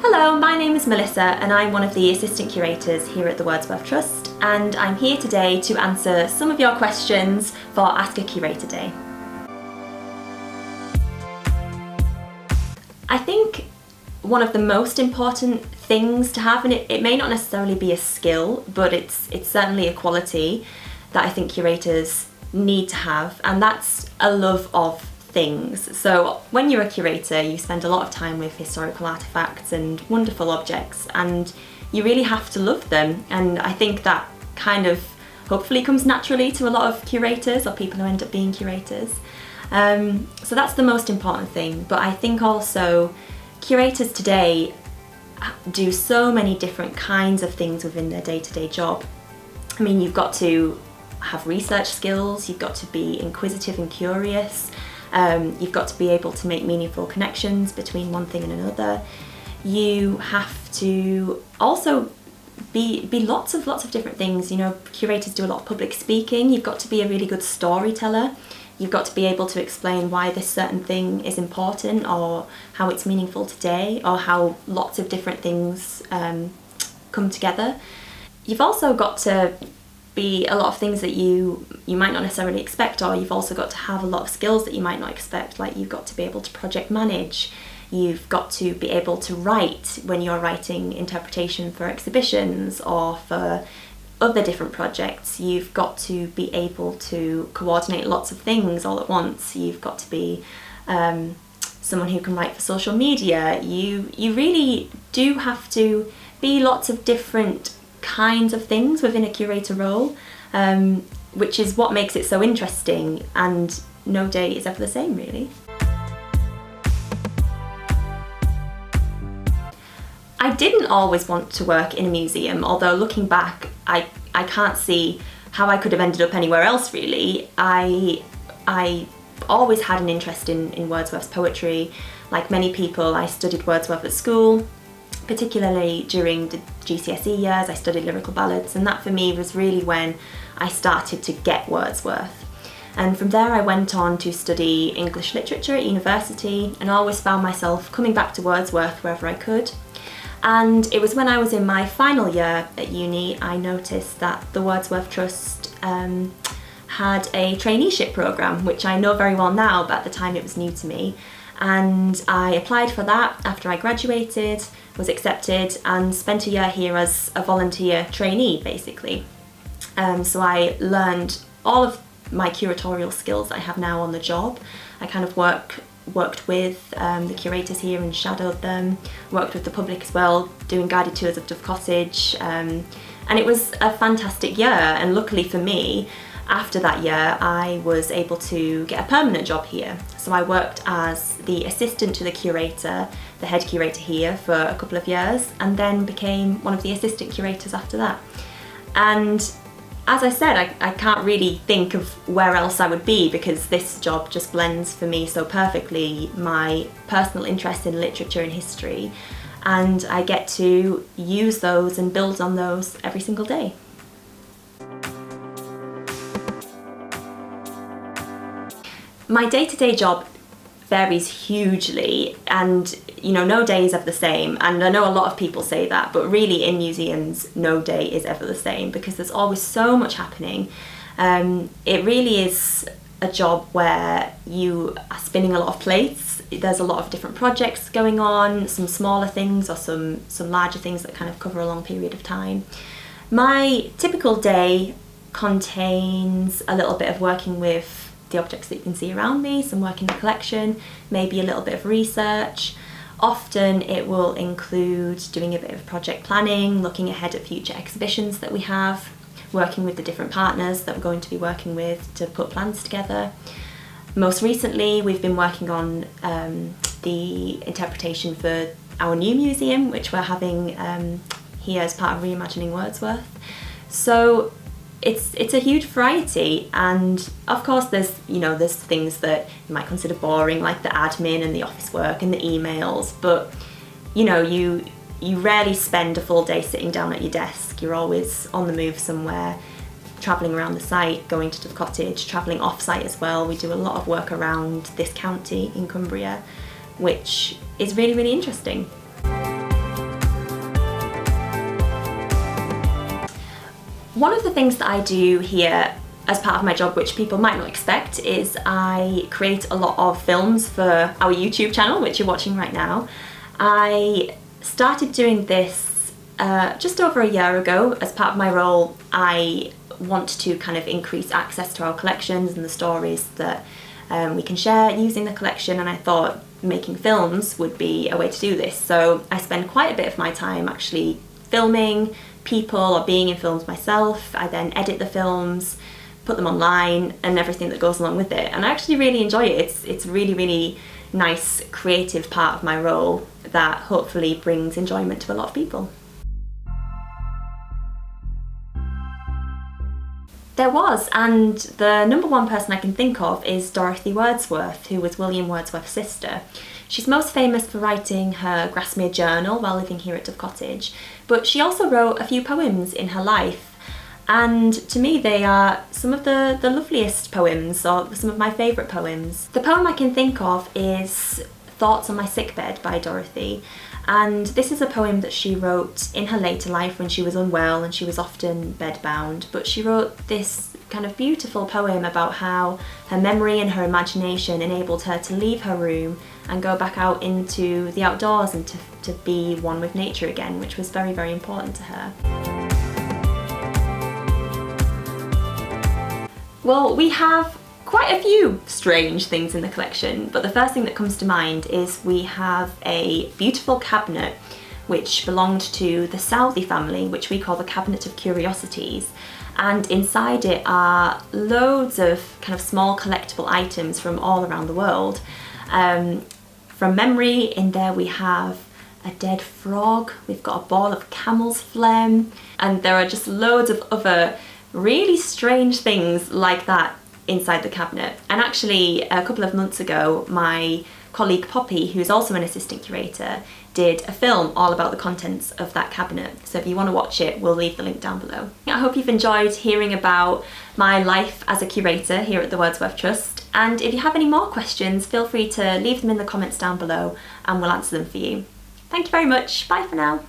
Hello, my name is Melissa and I'm one of the assistant curators here at the Wordsworth Trust, and I'm here today to answer some of your questions for Ask a Curator Day. I think one of the most important things to have, and it may not necessarily be a skill, but it's certainly a quality that I think curators need to have, and that's a love of things. So when you're a curator, you spend a lot of time with historical artifacts and wonderful objects, and you really have to love them, and I think that kind of hopefully comes naturally to a lot of curators or people who end up being curators. So that's the most important thing, but I think also curators today do so many different kinds of things within their day-to-day job. I mean, you've got to have research skills, you've got to be inquisitive and curious, you've got to be able to make meaningful connections between one thing and another. You have to also be lots of different things. You know, curators do a lot of public speaking. You've got to be a really good storyteller. You've got to be able to explain why this certain thing is important, or how it's meaningful today, or how lots of different things come together. You've also got to be a lot of things that you might not necessarily expect, or you've also got to have a lot of skills that you might not expect, like you've got to be able to project manage, you've got to be able to write when you're writing interpretation for exhibitions or for other different projects. You've got to be able to coordinate lots of things all at once. You've got to be someone who can write for social media. You really do have to be lots of different kinds of things within a curator role, which is what makes it so interesting, and no day is ever the same, really. I didn't always want to work in a museum, although looking back I can't see how I could have ended up anywhere else, really. I always had an interest in Wordsworth's poetry. Like many people, I studied Wordsworth at school, particularly during the GCSE years. I studied lyrical ballads, and that for me was really when I started to get Wordsworth. And from there I went on to study English literature at university, and always found myself coming back to Wordsworth wherever I could. And it was when I was in my final year at uni I noticed that the Wordsworth Trust had a traineeship programme, which I know very well now, but at the time it was new to me. And I applied for that after I graduated, was accepted, and spent a year here as a volunteer trainee, basically. So I learned all of my curatorial skills that I have now on the job. I kind of worked with the curators here and shadowed them, worked with the public as well, doing guided tours of Dove Cottage, and it was a fantastic year. And luckily for me, after that year I was able to get a permanent job here. So I worked as the assistant to the curator, the head curator here, for a couple of years, and then became one of the assistant curators after that. And as I said, I can't really think of where else I would be, because this job just blends for me so perfectly my personal interest in literature and history, and I get to use those and build on those every single day. My day-to-day job varies hugely, and no day is ever the same, and I know a lot of people say that, but really in museums no day is ever the same, because there's always so much happening. It really is a job where you are spinning a lot of plates. There's a lot of different projects going on, some smaller things or some larger things that kind of cover a long period of time. My typical day contains a little bit of working with the objects that you can see around me, some work in the collection, maybe a little bit of research. Often it will include doing a bit of project planning, looking ahead at future exhibitions that we have, working with the different partners that we're going to be working with to put plans together. Most recently we've been working on the interpretation for our new museum, which we're having here as part of Reimagining Wordsworth. So it's a huge variety, and of course there's things that you might consider boring, like the admin and the office work and the emails, but you rarely spend a full day sitting down at your desk. You're always on the move somewhere, travelling around the site, going to the cottage, travelling off-site as well. We do a lot of work around this county in Cumbria, which is really, really interesting. One of the things that I do here as part of my job, which people might not expect, is I create a lot of films for our YouTube channel, which you're watching right now. I started doing this just over a year ago. As part of my role, I want to kind of increase access to our collections and the stories that we can share using the collection, and I thought making films would be a way to do this. So I spend quite a bit of my time actually filming people or being in films myself. I then edit the films, put them online, and everything that goes along with it, and I actually really enjoy it. It's a really nice creative part of my role that hopefully brings enjoyment to a lot of people. There was, and the number one person I can think of is Dorothy Wordsworth, who was William Wordsworth's sister. She's most famous for writing her Grasmere Journal while living here at Dove Cottage, but she also wrote a few poems in her life, and to me they are some of the loveliest poems, or some of my favourite poems. The poem I can think of is Thoughts on My Sickbed by Dorothy, and this is a poem that she wrote in her later life when she was unwell and she was often bedbound, but she wrote this kind of beautiful poem about how her memory and her imagination enabled her to leave her room and go back out into the outdoors and to be one with nature again, which was very important to her. Well, we have quite a few strange things in the collection, but the first thing that comes to mind is we have a beautiful cabinet which belonged to the Southey family, which we call the Cabinet of Curiosities, and inside it are loads of kind of small collectible items from all around the world. From memory, in there we have a dead frog, we've got a ball of camel's phlegm, and there are just loads of other really strange things like that inside the cabinet. And actually, a couple of months ago, my colleague Poppy, who's also an assistant curator, did a film all about the contents of that cabinet. So if you want to watch it, we'll leave the link down below. I hope you've enjoyed hearing about my life as a curator here at the Wordsworth Trust. And if you have any more questions, feel free to leave them in the comments down below and we'll answer them for you. Thank you very much. Bye for now.